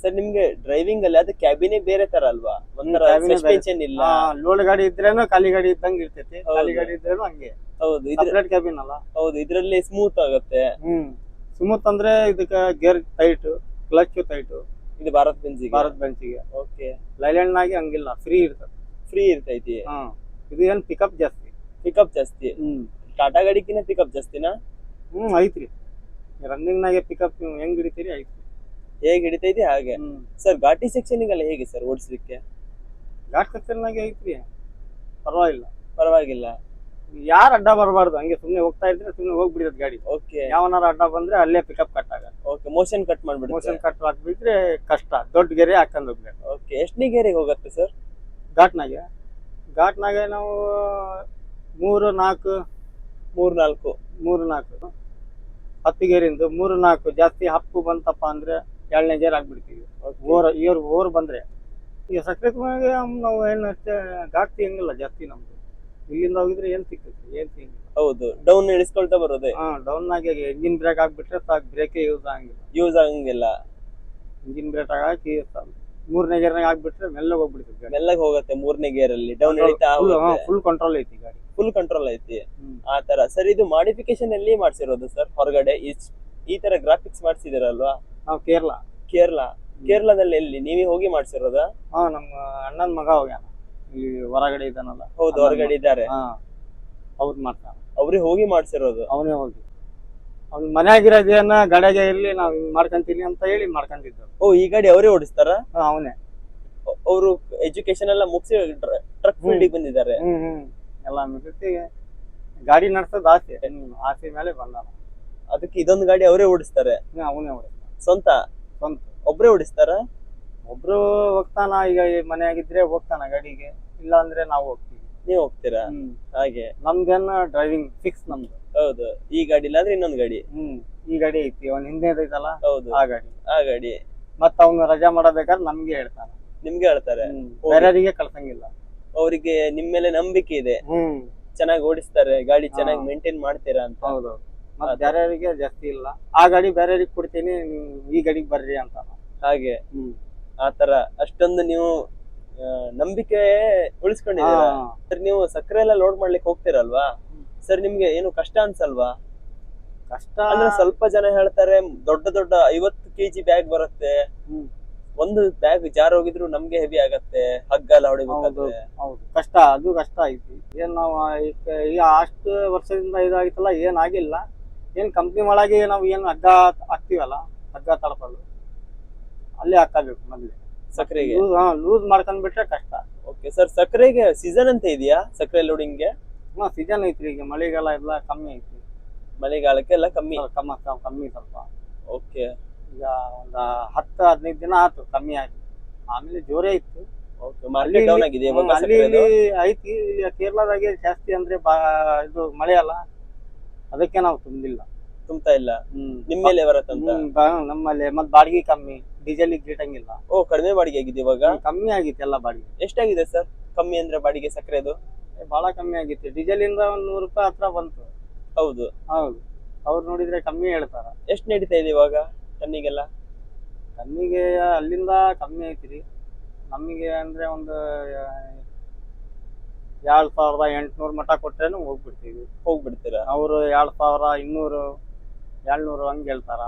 Speaker 2: ಸರ್, ನಿಮ್ಗೆ ಡ್ರೈವಿಂಗ್ ಅಲ್ಲಿ ಅದು ಕ್ಯಾಬಿನೇ ಬೇರೆ ತರ ಅಲ್ವಾ? ಒಂಥರ ಸಸ್ಪೆನ್ಷನ್ ಇಲ್ಲ.
Speaker 1: ಲೋಡ್ ಗಾಡಿ ಇದ್ರೇನು ಖಾಲಿ ಗಾಡಿ ಇದ್ದಂಗ ಇರ್ತೈತಿ, ಖಾಲಿ ಗಾಡಿ ಇದ್ರೇನು ಹಂಗೆ.
Speaker 2: ಹೌದು,
Speaker 1: ಸಪರೇಟ್ ಕ್ಯಾಬಿನ್ ಅಲ್ಲ.
Speaker 2: ಹೌದು, ಇದ್ರಲ್ಲಿ ಸ್ಮೂತ್ ಆಗುತ್ತೆ.
Speaker 1: ಸ್ಮೂತ್ ಅಂದ್ರೆ ಇದಕ್ಕ ಗೇರ್ ಟೈಟ್, ಕ್ಲಚ್ ಟೈಟ್.
Speaker 2: ಇದು ಭಾರತ್ ಬೆಂಜಿಗೆ.
Speaker 1: ಓಕೆ, ಲೈಲ್ಯಾಂಡ್ ನಾಗೆ ಹಂಗಿಲ್ಲ, ಫ್ರೀ
Speaker 2: ಇರ್ತೈತಿ.
Speaker 1: ಇದು ಏನ್ ಪಿಕಪ್ ಜಾಸ್ತಿ.
Speaker 2: ಟಾಟಾ ಗಾಡಿಕಿನ ಪಿಕಪ್ ಜಾಸ್ತಿನಾ?
Speaker 1: ಐತ್ರಿ. ರನ್ನಿಂಗ್ ನಾಗೆ ಪಿಕಪ್ ಹೆಂಗ್ ಹಿಡಿತೀರಿ ಐತ್ರಿ.
Speaker 2: ಹೇಗೆ ಹಿಡಿತೈತಿ ಹಾಗೆ. ಸರ್, ಘಾಟಿ ಸೆಕ್ಷನ್ ಗೆಲ್ಲ ಹೇಗೆ ಸರ್ ಓಡಿಸ್ಲಿಕ್ಕೆ?
Speaker 1: ಘಾಟ್ ಸೆಕ್ಷನ್ನಾಗೆ ಐತ್ರಿ, ಪರವಾಗಿಲ್ಲ. ಯಾರು ಅಡ್ಡ ಬರಬಾರ್ದು, ಹಂಗೆ ಸುಮ್ನೆ ಹೋಗ್ತಾ ಇದ್ರೆ ಸುಮ್ನೆ ಹೋಗ್ಬಿಡಿದ ಗಾಡಿ.
Speaker 2: ಓಕೆ,
Speaker 1: ಯಾವನಾರ ಅಡ್ಡ ಬಂದ್ರೆ ಅಲ್ಲೇ ಪಿಕಪ್ ಕಟ್ ಆಗ.
Speaker 2: ಓಕೆ, ಮೋಷನ್ ಕಟ್ ಮಾಡ್ಬಿಡುತ್ತೆ.
Speaker 1: ಮೋಷನ್ ಕಟ್ ಹಾಕ್ಬಿಟ್ರೆ ಕಷ್ಟ, ದೊಡ್ಡ ಗೆರೆ ಹಾಕೊಂಡ್ ಹೋಗ್ಬೇಕು.
Speaker 2: ಓಕೆ, ಎಷ್ಟನೇ ಗೆರೆಗೆ ಹೋಗುತ್ತೆ ಸರ್
Speaker 1: ಘಾಟ್ನಾಗೆ ನಾವು 3-4 10 ಗೇರಿಂದ 3-4 ಜಾಸ್ತಿ ಹಪ್ಪು ಬಂತಪ್ಪ ಅಂದ್ರೆ 2ನೇ ಗೇರ್ ಆಗ್ಬಿಡ್ತೀವಿ. ಓರ್ ಬಂದ್ರೆ ಈಗ ಸಕ್ರೆಟ್ ನಾವು ಏನು ಅಷ್ಟೇ ಘಾಟ್ ಸಿಗಂಗಿಲ್ಲ ಜಾಸ್ತಿ. ನಮ್ದು ಇಲ್ಲಿಂದ ಹೋಗಿದ್ರೆ ಏನ್ ಸಿಗ್ತೈತಿ, ಏನ್ ಸಿಗಂಗಿಲ್ಲ.
Speaker 2: ಹೌದು, ಡೌನ್ ಇಳಿಸ್ಕೊಳ್ತಾ ಬರೋದೆ.
Speaker 1: ಡೌನ್ ಆಗಿ ಇಂಜಿನ್ ಬ್ರೇಕ್ ಆಗ್ಬಿಟ್ರೆ ಸಾಕು, ಬ್ರೇಕ್ ಯೂಸ್ ಆಗಂಗಿಲ್ಲ. ಇಂಜಿನ್ ಬ್ರೇಕ್ ಹಾಕಿ 3ನೇ ಗೇರ್ನಾಗ ಆಗ್ಬಿಟ್ರೆ ಮೆಲ್ಲಗೆ ಹೋಗ್ಬಿಡ್ತೈತಿ,
Speaker 2: ಮೆಲ್ಲಗೆ ಹೋಗುತ್ತೆ. 3ನೇ ಗೇರ್ ಅಲ್ಲಿ ಡೌನ್ ಇಳಿತಾ
Speaker 1: ಫುಲ್ ಕಂಟ್ರೋಲ್ ಐತಿ ಗಾಡಿ,
Speaker 2: ಫುಲ್ ಕಂಟ್ರೋಲ್ ಐತಿ. ಆ ತರ ಸರ್, ಇದು ಮಾಡಿಫಿಕೇಶನ್ ಎಲ್ಲಿ ಮಾಡ್ಸಿರೋದು ಸರ್? ಹೊರಗಡೆ ಈ ತರ ಗ್ರಾಫಿಕ್ಸ್ ಮಾಡ್ಸಿದಿರಲ್ವಾ?
Speaker 1: ನಾವು
Speaker 2: ಕೇರಳದಲ್ಲಿ ಎಲ್ಲಿ ನೀವೇ ಹೋಗಿ ಮಾಡ್ಸಿರೋದ?
Speaker 1: ನಮ್ಮ ಅಣ್ಣನ ಮಗ ಹೋಗ್ಯಾನ, ಇಲ್ಲಿ ಹೊರಗಡೆ ಇದ್ದಾನಲ್ಲ.
Speaker 2: ಹೌದು, ಹೊರಗಡೆ ಇದ್ದಾರೆ.
Speaker 1: ಅವ್ರು ಮಾಡ್ತಾನ,
Speaker 2: ಅವ್ರೇ ಹೋಗಿ ಮಾಡ್ಸಿರೋದು.
Speaker 1: ಅವನೇ ಹೋಗಿ ಅವ್ನ ಮನೆಯಾಗಿರೋದೇನ ಗಾಡಿಯಾಗೆ ಇರ್ಲಿ, ನಾವ್ ಹಿಂಗ್ ಮಾಡ್ಕೊಂತೀವಿ ಅಂತ ಹೇಳಿ ಮಾಡ್ಕೊಂಡಿದ್ದು.
Speaker 2: ಓ, ಈ ಗಾಡಿ ಅವರೇ ಓಡಿಸ್ತಾರ?
Speaker 1: ಅವನೇ.
Speaker 2: ಅವರು ಎಜುಕೇಶನ್ ಎಲ್ಲ ಮುಗಿಸಿ ಟ್ರಕ್ ಫೀಲ್ಡಿಗೆ ಬಂದಿದ್ದಾರೆ.
Speaker 1: ಎಲ್ಲ ಮುಗಿಸಿ ಗಾಡಿ ನಡ್ಸೋದು ಆಸೆ ಮೇಲೆ ಬಂದಾನ.
Speaker 2: ಅದಕ್ಕೆ ಇದೊಂದು ಗಾಡಿ ಅವರೇ ಓಡಿಸ್ತಾರೆ?
Speaker 1: ಅವನೇ ಓಡಿಸ್ತಾನ.
Speaker 2: ಸ್ವಂತ ಒಬ್ರೇ ಓಡಿಸ್ತಾರ?
Speaker 1: ಒಬ್ರು ಹೋಗ್ತಾನ. ಈಗ ಮನೆಯಾಗಿದ್ರೆ ಹೋಗ್ತಾನ ಗಾಡಿಗೆ, ಇಲ್ಲ ಅಂದ್ರೆ ನಾವು ಹೋಗ್ತೀವಿ.
Speaker 2: ನೀವ್ ಹೋಗ್ತೀರಾ? ಹಾಗೆ
Speaker 1: ನಮ್ದೇನ ಡ್ರೈವಿಂಗ್ ಫಿಕ್ಸ್ ನಮ್ದು.
Speaker 2: ಹೌದು, ಈ ಗಾಡಿ ಇಲ್ಲಾಂದ್ರೆ ಇನ್ನೊಂದ್ ಗಾಡಿ.
Speaker 1: ಈ ಗಾಡಿ ಐತಿ, ಅವ್ನ ಹಿಂದೆ ಐತಲ್ಲ.
Speaker 2: ಹೌದು, ಆ ಗಾಡಿ.
Speaker 1: ಮತ್ತ ಅವ್ನು ರಜಾ ಮಾಡಬೇಕಾದ್ರೆ ನಮ್ಗೆ ಹೇಳ್ತಾನ.
Speaker 2: ನಿಮ್ಗೆ ಹೇಳ್ತಾರೆ?
Speaker 1: ಬೇರೆಯವರಿಗೆ ಕಳ್ಸಂಗಿಲ್ಲ.
Speaker 2: ಅವರಿಗೆ ನಿಮ್ ಮೇಲೆ ನಂಬಿಕೆ ಇದೆ,
Speaker 1: ಹ್ಮ್
Speaker 2: ಚೆನ್ನಾಗಿ ಓಡಿಸ್ತಾರೆ, ಗಾಡಿ
Speaker 1: ಹಾ.
Speaker 2: ಚೆನ್ನಾಗಿ ಮೇಂಟೈನ್ ಮಾಡ್ತೀರಾ ಅಂತ.
Speaker 1: ಹೌದು. ಮತ್ ಬೇರೆಯವರಿಗೆ ಜಾಸ್ತಿ ಇಲ್ಲ, ಆ ಗಾಡಿ ಬೇರೆಯವ್ರಿಗೆ ಕೊಡ್ತೀನಿ, ನೀವು ಈ ಗಾಡಿಗೆ ಬರ್ರಿ ಅಂತ.
Speaker 2: ಹಾಗೆ
Speaker 1: ಹ್ಮ್
Speaker 2: ಆತರ ಅಷ್ಟೊಂದು ನೀವು ನಂಬಿಕೆ ಉಳಿಸ್ಕೊಂಡಿದ್ದೀರಾ.
Speaker 1: ಹಾ.
Speaker 2: ಸರ್ ನೀವು ಸಕ್ಕರೆ ಎಲ್ಲ ಲೋಡ್ ಮಾಡ್ಲಿಕ್ಕೆ ಹೋಗ್ತೀರಲ್ವಾ ಸರ್, ನಿಮ್ಗೆ ಏನು ಕಷ್ಟ ಅನ್ಸಲ್ವಾ?
Speaker 1: ಕಷ್ಟ
Speaker 2: ಅಂದ್ರೆ ಸ್ವಲ್ಪ ಜನ ಹೇಳ್ತಾರೆ ದೊಡ್ಡ ದೊಡ್ಡ 50 kg ಬ್ಯಾಗ್ ಬರುತ್ತೆ,
Speaker 1: ಹ್ಮ್
Speaker 2: ಒಂದು ಬ್ಯಾಗ್ ಜಾರ್ ಹೋಗಿದ್ರು ನಮ್ಗೆ ಹೆವಿ ಆಗತ್ತೆ, ಹಗ್ಗ ಎಲ್ಲ
Speaker 1: ಹೌದು
Speaker 2: ಹೊಡಿಬೇಕಾದ್ರೆ.
Speaker 1: ಹೌದು, ಕಷ್ಟ, ಅದು ಕಷ್ಟ ಐತಿ. ಏನ್ ನಾವು ಈಗ ಅಷ್ಟು ವರ್ಷದಿಂದ ಇದಾಗಿತ್ತಲ್ಲ, ಏನ್ ಆಗಿಲ್ಲ. ಏನ್ ಕಂಪ್ನಿ ಒಳಗೆ ನಾವು ಏನ್ ಹಗ್ಗ ಹಾಕ್ತಿವಲ್ಲ, ಹಗ್ಗ ತಳಪಲು ಅಲ್ಲಿ ಹಾಕಬೇಕು ಮೊದ್ಲು.
Speaker 2: ಸಕ್ಕರೆಗೆ
Speaker 1: ಲೂಸ್ ಮಾಡ್ಕೊಂಡ್ಬಿಟ್ರೆ ಕಷ್ಟ.
Speaker 2: ಓಕೆ ಸರ್, ಸಕ್ಕರೆಗೆ ಸೀಸನ್ ಅಂತ ಇದೆಯಾ ಸಕ್ಕರೆ ಲೋಡಿಂಗ್ಗೆ?
Speaker 1: ಸೀಸನ್ ಐತ್ರಿ, ಈಗ ಮಳೆಗಾಲ ಎಲ್ಲ ಕಮ್ಮಿ ಐತಿ,
Speaker 2: ಮಳೆಗಾಲಕ್ಕೆ ಎಲ್ಲ ಕಮ್ಮಿ.
Speaker 1: ಕಮ್ಮಿ ಸ್ವಲ್ಪ.
Speaker 2: ಓಕೆ
Speaker 1: ಈಗ ಒಂದ 10-15 ದಿನ ಆಯ್ತು ಕಮ್ಮಿ ಆಗಿ, ಆಮೇಲೆ ಜೋರೇ ಇತ್ತು.
Speaker 2: ಓಕೆ, ಮಾರ್ಕೆಟ್ ಡೌನ್ ಆಗಿದೆ ಇವಾಗ
Speaker 1: ಅಲ್ಲಿ
Speaker 2: ಸಕ್ಕರೆದು?
Speaker 1: ಇಲ್ಲಿ ಐತಿ, ಇಲ್ಲಿ ಕೇರಳದಾಗೆ ಜಾಸ್ತಿ ಅಂದ್ರೆ ಇದು ಮಳೆ ಅಲ್ಲ, ಅದಕ್ಕೆ ನಾವು ತುಂಬಿಲ್ಲ.
Speaker 2: ತುಂಬ್ತಾ ಇಲ್ಲ, ನಿಮ್ ಮೇಲೆ ಬರತ್ತಂತ?
Speaker 1: ನಮ್ಮಲ್ಲಿ ಮತ್ ಬಾಡಿಗೆ ಕಮ್ಮಿ, ಡೀಸೆಲ್ ಗಿಟ್ಟಂಗಿಲ್ಲ.
Speaker 2: ಓ, ಕಡಿಮೆ ಬಾಡಿಗೆ ಆಗಿದೆ ಇವಾಗ?
Speaker 1: ಕಮ್ಮಿ ಆಗಿತ್ತು ಎಲ್ಲ ಬಾಡಿಗೆ.
Speaker 2: ಎಷ್ಟಾಗಿದೆ ಸರ್ ಕಮ್ಮಿ ಅಂದ್ರೆ ಬಾಡಿಗೆ ಸಕ್ಕರೆದು?
Speaker 1: ಬಹಳ ಕಮ್ಮಿ ಆಗಿತ್ತು, ಡೀಸೆಲ್ ಇಂದ ಒಂದ್ 100 ರೂಪಾಯಿ ಹತ್ರ ಬಂತು.
Speaker 2: ಹೌದು
Speaker 1: ಹೌದು, ಅವ್ರು ನೋಡಿದ್ರೆ ಕಮ್ಮಿ ಹೇಳ್ತಾರ.
Speaker 2: ಎಷ್ಟು ನಡೀತಾ ಇದೆ ಇವಾಗ ಟನ್ನಿಗೆಲ್ಲ?
Speaker 1: ಕಮ್ಮಿಗೆ ಅಲ್ಲಿಂದ ಕಮ್ಮಿ ಐತ್ರಿ, ನಮಗೆ ಅಂದ್ರೆ ಒಂದು 2800 ಮಟ ಕೊಟ್ರೇನು
Speaker 2: ಹೋಗ್ಬಿಡ್ತೀರಾ?
Speaker 1: ಅವರು 2200 200 ಹಂಗೆ ಹೇಳ್ತಾರ.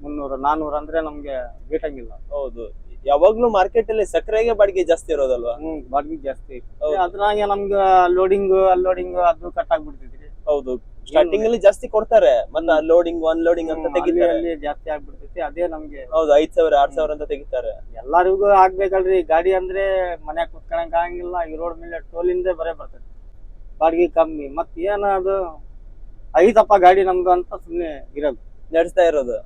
Speaker 1: 300 400 ಅಂದ್ರೆ ನಮ್ಗೆ ಗಿಟ್ಟಂಗಿಲ್ಲ.
Speaker 2: ಹೌದು, ಯಾವಾಗ್ಲೂ ಮಾರ್ಕೆಟ್ ಅಲ್ಲಿ ಸಕ್ಕರೆಗೆ ಬಾಡಿಗೆ ಜಾಸ್ತಿ ಇರೋದಲ್ವಾ?
Speaker 1: ಬಾಡಿಗೆ ಜಾಸ್ತಿ ಐತಿ.
Speaker 2: ಹೌದು.
Speaker 1: ಅದ್ರಾಗೆ ನಮ್ಗೆ ಲೋಡಿಂಗ್ ಅನ್ಲೋಡಿಂಗ್ ಅದು ಕಟ್ ಆಗ್ಬಿಡ್ತೈತ್ರಿ.
Speaker 2: ಹೌದು, ಸ್ಟಾರ್ಟಿಂಗ್ ಅಲ್ಲಿ ಜಾಸ್ತಿ ಕೊಡ್ತಾರೆ, ಮತ್ತೆ ಲೋಡಿಂಗ್ ಅನ್ಲೋಡಿಂಗ್ ಅಂತ ತೆಗಿತಾರೆ.
Speaker 1: ಅಲ್ಲಿ ಜಾಸ್ತಿ ಆಗ್ಬಿಡ್ತೈತಿ, ಅದೇ ನಮ್ಗೆ.
Speaker 2: ಹೌದು, 5000 6000 ಅಂತ ತೆಗಿತಾರೆ.
Speaker 1: ಎಲ್ಲರಿಗೂ ಆಗ್ಬೇಕಲ್ರಿ, ಗಾಡಿ ಅಂದ್ರೆ ಮನ್ಯಾಗ ಕುತ್ಕೊಳಕ್ ಆಗಂಗಿಲ್ಲ, ಈ ರೋಡ್ ಮೇಲೆ ಟೋಲಿಂದ ಬರೇ ಬರ್ತೈತಿ, ಬಾಡಿಗೆ ಕಮ್ಮಿ. ಮತ್ ಏನ ಅದು ಐತಪ್ಪ ಗಾಡಿ ನಮ್ದು ಅಂತ ಸುಮ್ನೆ ಇರೋದು,
Speaker 2: ನಡೆಸ್ತಾ ಇರೋದು.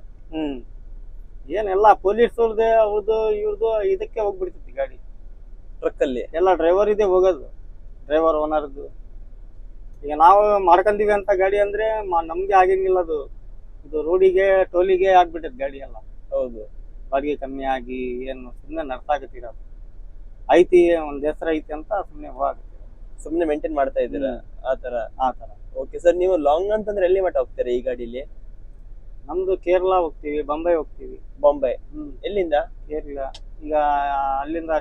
Speaker 1: ಏನೆಲ್ಲ ಪೊಲೀಸ್ ಅವ್ರದ್ದು ಇವ್ರದ್ದು ಇದಕ್ಕೆ ಹೋಗ್ಬಿಡ್ತೈತಿ ಗಾಡಿ,
Speaker 2: ಟ್ರಕ್ ಅಲ್ಲಿ
Speaker 1: ಎಲ್ಲ ಡ್ರೈವರ್ ಇದೆ ಹೋಗೋದು, ಡ್ರೈವರ್ ಓನರ್ದು. ಈಗ ನಾವು ಮಾಡ್ಕೊಂಡಿವಿ ಅಂತ ಗಾಡಿ ಅಂದ್ರೆ ನಮ್ಗೆ ಆಗಂಗಿಲ್ಲ, ಅದು ಇದು ರೋಡಿಗೆ ಟೋಲಿಗೆ ಆಗ್ಬಿಟ್ಟೈತಿ ಗಾಡಿ ಎಲ್ಲ.
Speaker 2: ಹೌದು,
Speaker 1: ಬಾಡಿಗೆ ಕಮ್ಮಿ ಆಗಿ ಏನು ಸುಮ್ನೆ ನಡ್ಸಾಕತ್ತಿರೋದು. ಐತಿ ಒಂದ್ ಹೆಸರು ಐತಿ ಅಂತ ಸುಮ್ನೆ ಹೋಗತ್ತೆ,
Speaker 2: ಸುಮ್ನೆ ಮೇಂಟೈನ್ ಮಾಡ್ತಾ ಇದ್ದೀರಾ ಆತರ?
Speaker 1: ಆತರ.
Speaker 2: ಓಕೆ ಸರ್, ನೀವು ಲಾಂಗ್ ಅಂತಂದ್ರೆ ಎಲ್ಲಿ ಮಟ್ಟ ಹೋಗ್ತೀರಾ ಈ ಗಾಡಿಲಿ?
Speaker 1: ನಮ್ದು ಕೇರಳ ಹೋಗ್ತೀವಿ, ಬಾಂಬೆ ಹೋಗ್ತೀವಿ.
Speaker 2: ಬಾಂಬೆ? ಎಲ್ಲಿಂದ?
Speaker 1: ಕೇರಳ. ಈಗ ಅಲ್ಲಿಂದ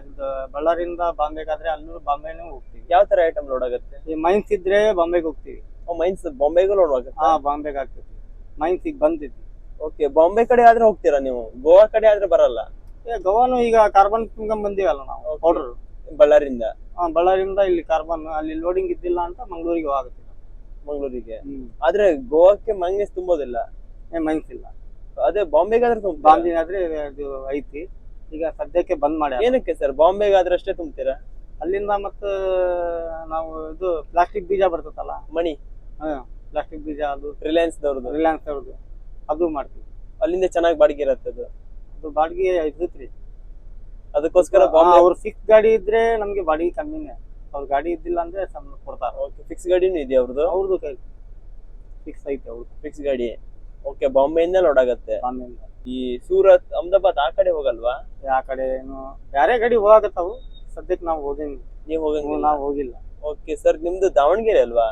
Speaker 1: ಬಳ್ಳಾರಿಯಿಂದ ಬಾಂಬೆಗಾದ್ರೆ ಅಲ್ಲೂ ಬಾಂಬೆನೂ ಹೋಗ್ತೀವಿ.
Speaker 2: ಯಾವ ತರ ಐಟಮ್ ಲೋಡ್ ಆಗುತ್ತೆ?
Speaker 1: ಈ ಮೈನ್ಸ್ ಇದ್ರೆ ಬಾಂಬೆಗೆ ಹೋಗ್ತೀವಿ.
Speaker 2: ಮೈನ್ಸ್ ಬಾಂಬೆಗೂ ಲೋಡ್ ಆಗುತ್ತೆ?
Speaker 1: ಬಾಂಬೆಗೆ ಆಗ್ತೈತಿ, ಮೈನ್ಸ್ ಈಗ ಬಂದೈತಿ.
Speaker 2: ಓಕೆ, ಬಾಂಬೆ ಕಡೆ ಆದ್ರೆ ಹೋಗ್ತೀರಾ ನೀವು, ಗೋವಾ ಕಡೆ ಆದ್ರೆ ಬರಲ್ಲ?
Speaker 1: ಗೋವಾನು ಈಗ ಕಾರ್ಬನ್ ತುಂಬ್ಕೊಂಡ್ ಬಂದಿವಲ್ಲ ನಾವು, ಪೌಡರ್
Speaker 2: ಬಳ್ಳಾರಿಂದ.
Speaker 1: ಬಳ್ಳಾರಿಯಿಂದ ಇಲ್ಲಿ ಕಾರ್ಬನ್, ಅಲ್ಲಿ ಲೋಡಿಂಗ್ ಇದ್ದಿಲ್ಲ ಅಂತ ಮಂಗಳೂರಿಗೆ ಹೋಗುತ್ತೆ.
Speaker 2: ಮಂಗಳೂರಿಗೆ? ಆದ್ರೆ ಗೋವಾಕ್ಕೆ ಮಂಗೇಸ್ ತುಂಬೋದಿಲ್ಲ?
Speaker 1: ಮೈನ್ಸ್ ಇಲ್ಲ.
Speaker 2: ಅದೇ ಬಾಂಬೆಗಾದ್ರೆ
Speaker 1: ಬಾಂಬೆ ಆದ್ರೆ ಅದು ಐತಿ, ಈಗ ಸದ್ಯಕ್ಕೆ ಬಂದ್ ಮಾಡಿ.
Speaker 2: ಏನಕ್ಕೆ ಸರ್ ಬಾಂಬೆಗಾದ್ರೆ ಅಷ್ಟೇ ತುಂಬ್ತೀರಾ?
Speaker 1: ಅಲ್ಲಿಂದ ಮತ್ತೆ ನಾವು ಇದು ಪ್ಲಾಸ್ಟಿಕ್ ಬೀಜ ಬರ್ತದಲ್ಲ,
Speaker 2: ಮಣಿ
Speaker 1: ಪ್ಲಾಸ್ಟಿಕ್ ಬೀಜ, ಅದು
Speaker 2: ರಿಲಯನ್ಸ್ ದವ್ರದ್ದು, ಅದು ಮಾಡ್ತೀವಿ. ಅಲ್ಲಿಂದ ಚೆನ್ನಾಗಿ ಬಾಡಿಗೆ ಇರತ್ತೆ
Speaker 1: ಅದು ಬಾಡಿಗೆ ಇರ್ತೈತ್ರಿ.
Speaker 2: ಅದಕ್ಕೋಸ್ಕರ
Speaker 1: ಅವ್ರ ಫಿಕ್ಸ್ ಗಾಡಿ ಇದ್ರೆ ನಮ್ಗೆ ಬಾಡಿಗೆ ಕಮ್ಮಿನೇ, ಅವ್ರ ಗಾಡಿ ಇದ್ದಿಲ್ಲ ಅಂದ್ರೆ ಸಣ್ಣ ಕೊಡ್ತಾರ.
Speaker 2: ಓಕೆ, ಫಿಕ್ಸ್ ಗಾಡಿನೂ ಇದೆಯಾ ಅವ್ರದ್ದು?
Speaker 1: ಅವ್ರದ್ದು ಫಿಕ್ಸ್ ಐತಿ, ಅವ್ರದ್ದು
Speaker 2: ಫಿಕ್ಸ್ ಗಾಡಿ. ಓಕೆ, ಬಾಂಬೆಯಿಂದ ಲೋಡ್ ಆಗತ್ತೆ.
Speaker 1: ಬಾಂಬೆಯಿಂದ
Speaker 2: ಈ ಸೂರತ್ ಅಹಮದಾಬಾದ್ ಆ ಕಡೆ ಹೋಗಲ್ವಾ?
Speaker 1: ಆ ಕಡೆ ಏನು ಬೇರೆ ಗಾಡಿ ಹೋಗತ್ತಾವು, ಸದ್ಯಕ್ಕೆ ನಾವು ಹೋಗಿಲ್ಲ.
Speaker 2: ನೀವು ಹೋಗಂಗಿಲ್ಲ?
Speaker 1: ನಾವು ಹೋಗಿಲ್ಲ.
Speaker 2: ಓಕೆ ಸರ್, ನಿಮ್ದು ದಾವಣಗೆರೆ ಅಲ್ವಾ?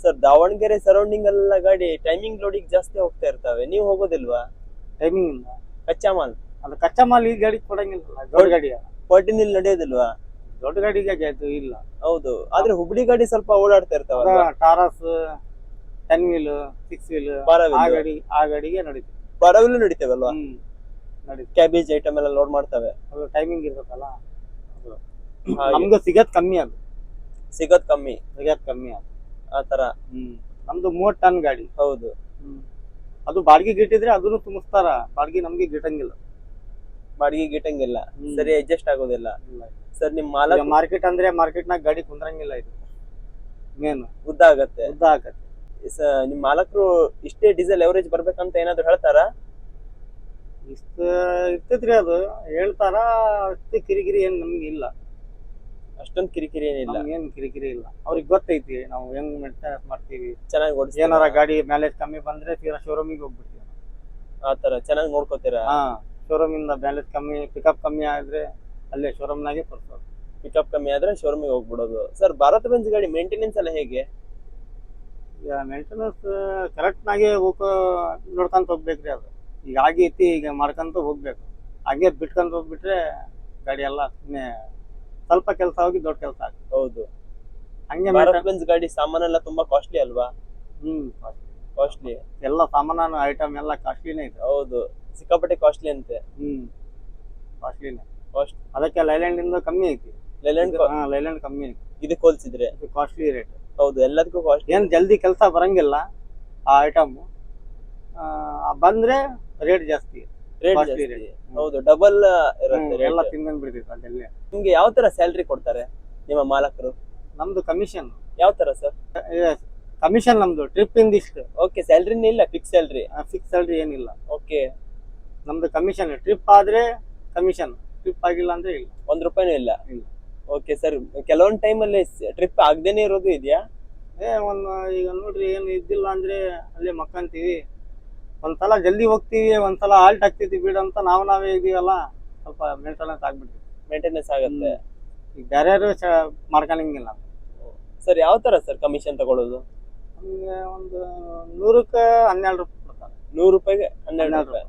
Speaker 2: ಸರ್, ದಾವಣಗೆರೆ ಸರೌಂಡಿಂಗ್ ಎಲ್ಲ ಗಾಡಿ ಟೈಮಿಂಗ್ ಲೋಡಿಗೆ ಜಾಸ್ತಿ ಹೋಗ್ತಾ ಇರ್ತವೆ, ನೀವು ಹೋಗೋದಿಲ್ವಾ?
Speaker 1: ಟೈಮಿಂಗ್ ಇಂದ
Speaker 2: ಕಚ್ಚಾ ಮಾಲ್?
Speaker 1: ಅದು ಕಚ್ಚಾ ಮಾಲ್ ಈ ಗಾಡಿ ಕೊಡಂಗಿಲ್ಲ, ದೊಡ್ಡ ಗಾಡಿ.
Speaker 2: 14 ನಡೆಯೋದಿಲ್ವಾ?
Speaker 1: ದೊಡ್ಡ ಗಾಡಿಗೆ ಇಲ್ಲ.
Speaker 2: ಹೌದು, ಆದ್ರೆ ಹುಬ್ಳಿ ಗಾಡಿ ಸ್ವಲ್ಪ ಓಡಾಡ್ತಾ ಇರ್ತಾವ,
Speaker 1: ಟಾರಸ್ 10 ವೀಲ್ 6 ವೀಲ್, ಆ ಗಾಡಿಗೆ ನಡೀತದೆ.
Speaker 2: ಬರವಿಲ್ಲ ನಡೀತೇವಲ್ವಾ?
Speaker 1: ನಡೀತದೆ.
Speaker 2: ಕ್ಯಾಬೇಜ್ ಐಟಮ್ ಎಲ್ಲ ಲೋಡ್ ಮಾಡ್ತವೆ,
Speaker 1: ಅದು ಟೈಮಿಂಗ್ ಇರ್ತದಲ್ಲ, ನಮ್ಗೆ ಸಿಗತ್ ಕಮ್ಮಿ, ಅದು
Speaker 2: ಸಿಗತ್ ಕಮ್ಮಿ
Speaker 1: ಅದು
Speaker 2: ಆತರ.
Speaker 1: ನಮ್ದು 30 ಟನ್ ಗಾಡಿ.
Speaker 2: ಹೌದು,
Speaker 1: ಅದು ಬಾಡಿಗೆ ಗಿಟ್ಟಿದ್ರೆ ಅದನ್ನು ತುಂಬಿಸ್ತಾರ, ಬಾಡಿಗೆ ನಮ್ಗೆ ಗಿಟ್ಟಂಗಿಲ್ಲ.
Speaker 2: ಬಾಡಿಗೆ ಗಿಟ್ಟಂಗಿಲ್ಲ, ಸರಿ ಅಡ್ಜಸ್ಟ್ ಆಗೋದಿಲ್ಲ ಸರ್. ನಿಮ್
Speaker 1: ಮಾರ್ಕೆಟ್ ಅಂದ್ರೆ ಮಾರ್ಕೆಟ್ ನಾಗ ಗಾಡಿ ಕುಂದ್ರಂಗಿಲ್ಲ, ಇದು ಮೇನ್
Speaker 2: ಉದ್ದ ಆಗತ್ತೆ. ನಿಮ್ ಮಾಲಕರು ಇಷ್ಟೇ ಡೀಸೆಲ್ ಎವರೇಜ್ ಬರ್ಬೇಕಂತ ಏನಾದ್ರು ಹೇಳ್ತಾರ?
Speaker 1: ಇಷ್ಟ ಇರ್ತೈತ್ರಿ, ಅದು ಹೇಳ್ತಾರ. ಅಷ್ಟು ಕಿರಿಕಿರಿ ಏನ್ ನಮ್ಗೆ ಇಲ್ಲ,
Speaker 2: ಅಷ್ಟೊಂದ್ ಕಿರಿಕಿರಿ ಏನಿಲ್ಲ.
Speaker 1: ಏನ್ ಕಿರಿಕಿರಿ ಇಲ್ಲ, ಅವ್ರಿಗೆ ಗೊತ್ತೈತಿ ನಾವು ಹೆಂಗ್ ಮೇಂಟೆನೆನ್ಸ್ ಮಾಡ್ತೀವಿ,
Speaker 2: ಚೆನ್ನಾಗಿ ಓಡಿಸ್ತೀವಿ.
Speaker 1: ಏನಾರ ಗಾಡಿ ಮೈಲೇಜ್ ಕಮ್ಮಿ ಬಂದ್ರೆ ತೀರಾ ಶೋರೂಮಿಗೆ ಹೋಗ್ಬಿಡ್ತೀವಿ,
Speaker 2: ಆತರ ಚೆನ್ನಾಗಿ ನೋಡ್ಕೋತೀರಾ?
Speaker 1: ಶೋರೂಮ್ ಇಂದ ಮೈಲೇಜ್ ಕಮ್ಮಿ, ಪಿಕಪ್ ಕಮ್ಮಿ ಆದ್ರೆ ಅಲ್ಲೇ ಶೋರೂಮ್ ನಾಗೆ ತೋರ್ಸೋದು.
Speaker 2: ಪಿಕಪ್ ಕಮ್ಮಿ ಆದ್ರೆ ಶೋರೂಮಿಗೆ ಹೋಗ್ಬಿಡೋದು. ಸರ್ ಭಾರತ್ ಬೆಂಜ್ ಗಾಡಿ ಮೇಂಟೆನೆನ್ಸ್ ಎಲ್ಲ ಹೇಗೆ?
Speaker 1: ಈಗ ಮೇಂಟೆನೆನ್ಸ್ ಕರೆಕ್ಟ್ನಾಗೆ ನೋಡ್ಕೊಂತ ಹೋಗ್ಬೇಕ್ರಿ. ಅದು ಈಗ ಆಗೈತಿ, ಈಗ ಮಾಡ್ಕೊಂತ ಹೋಗ್ಬೇಕು. ಹಾಗೆ ಬಿಟ್ಕೊಂತ ಹೋಗ್ಬಿಟ್ರೆ ಗಾಡಿ ಎಲ್ಲ ಸುಮ್ಮನೆ ಸ್ವಲ್ಪ ಕೆಲಸ ಹೋಗಿ ದೊಡ್ಡ ಕೆಲಸ ಆಗ್ತದೆ.
Speaker 2: ಹೌದು,
Speaker 1: ಹಂಗೆ
Speaker 2: ಭಾರತ್ ಬೆಂಜ್ ಗಾಡಿ ಸಾಮಾನೆಲ್ಲ ತುಂಬಾ ಕಾಸ್ಟ್ಲಿ ಅಲ್ವಾ? ಕಾಸ್ಟ್ಲಿ
Speaker 1: ಎಲ್ಲ ಸಾಮಾನು ಐಟಮ್ ಎಲ್ಲ ಕಾಸ್ಟ್ಲಿನೇ ಇದೆ.
Speaker 2: ಹೌದು, ಸಿಕ್ಕಾಪಟ್ಟೆ ಕಾಸ್ಟ್ಲಿ ಅಂತೆ.
Speaker 1: ಕಾಸ್ಟ್ಲಿನೇ.
Speaker 2: ಕಾಸ್ಟ್
Speaker 1: ಅದಕ್ಕೆ ಲೈಲ್ಯಾಂಡ್ ಇಂದ ಕಮ್ಮಿ ಐತಿ.
Speaker 2: ಲೈಲ್ಯಾಂಡ್
Speaker 1: ಲೈಲ್ಯಾಂಡ್ ಕಮ್ಮಿ ಐತಿ,
Speaker 2: ಇದಕ್ಕೆ ಹೋಲಿಸಿದ್ರೆ
Speaker 1: ಕಾಸ್ಟ್ಲಿ ರೇಟ್.
Speaker 2: ಹೌದು, ಎಲ್ಲದಕ್ಕೂ ಕಾಸ್ಟ್ಲಿ.
Speaker 1: ಏನ್ ಜಲ್ದಿ ಕೆಲಸ ಬರಂಗಿಲ್ಲ ಆ ಐಟಮ್. ಬಂದ್ರೆ ರೇಟ್ ಜಾಸ್ತಿ,
Speaker 2: ರೇಟ್
Speaker 1: costly
Speaker 2: ಜಾಸ್ತಿ.
Speaker 1: rate.
Speaker 2: ಹೌದು, ಡಬಲ್ ಇರುತ್ತೆ
Speaker 1: ಎಲ್ಲ
Speaker 2: rate.
Speaker 1: ತಿಂದಂಗ್ ಬಿಡ್ತೈತೆ ಅದೆಲ್ಲ.
Speaker 2: ನಿಮ್ಗೆ ಯಾವ ತರ ಸ್ಯಾಲ್ರಿ ಕೊಡ್ತಾರೆ ನಿಮ್ಮ ಮಾಲಕರು?
Speaker 1: ನಮ್ದು ಕಮಿಷನ್.
Speaker 2: ಯಾವ ತರ ಸರ್?
Speaker 1: ಕಮಿಷನ್ ನಮ್ದು ಟ್ರಿಪ್ ಇಂದ ಇಷ್ಟು.
Speaker 2: ಓಕೆ, ಸ್ಯಾಲ್ರಿನೇ ಇಲ್ಲ, ಫಿಕ್ಸ್ ಸ್ಯಾಲ್ರಿ?
Speaker 1: ಫಿಕ್ಸ್ ಸ್ಯಾಲ್ರಿ ಏನಿಲ್ಲ.
Speaker 2: ಓಕೆ,
Speaker 1: ನಮ್ದು ಕಮಿಷನ್. ಟ್ರಿಪ್ ಆದ್ರೆ ಕಮಿಷನ್, ಟ್ರಿಪ್ ಆಗಿಲ್ಲ ಅಂದ್ರೆ ಇಲ್ಲ.
Speaker 2: 1 ರೂಪಾಯಿನೂ ಇಲ್ಲ?
Speaker 1: ಇಲ್ಲ.
Speaker 2: ಓಕೆ ಸರ್, ಕೆಲವೊಂದು ಟೈಮಲ್ಲಿ ಟ್ರಿಪ್ ಆಗದೇನೆ ಇರೋದು ಇದೆಯಾ?
Speaker 1: ಈಗ ನೋಡ್ರಿ, ಏನು ಇದ್ದಿಲ್ಲ ಅಂದ್ರೆ ಅಲ್ಲೇ ಮಕ್ಕಂತೀವಿ. ಒಂದ್ಸಲ ಜಲ್ದಿ ಹೋಗ್ತೀವಿ, ಒಂದ್ಸಲ ಆಲ್ಟ್ ಆಗ್ತೈತಿ ಬಿಡಂತ ನಾವೇ ಇದೀವಲ್ಲ, ಸ್ವಲ್ಪ ಮೇಂಟೆನೆನ್ಸ್ ಆಗ್ಬಿಡ್ತೀವಿ.
Speaker 2: ಮೇಂಟೆನೆನ್ಸ್ ಆಗುತ್ತೆ.
Speaker 1: ಈಗ ಬೇರೆ ಮಾಡ್ಕೊಳಂಗಿಲ್ಲ.
Speaker 2: ಸರ್ ಯಾವ ತರ ಸರ್ ಕಮಿಷನ್ ತಗೊಳ್ಳೋದು?
Speaker 1: ನಮ್ಗೆ ಒಂದು 100ಕ್ಕೆ 12 ರೂಪಾಯಿ ಕೊಡ್ತಾರೆ.
Speaker 2: 100 ರೂಪಾಯಿಗೆ 12 ರೂಪಾಯಿ?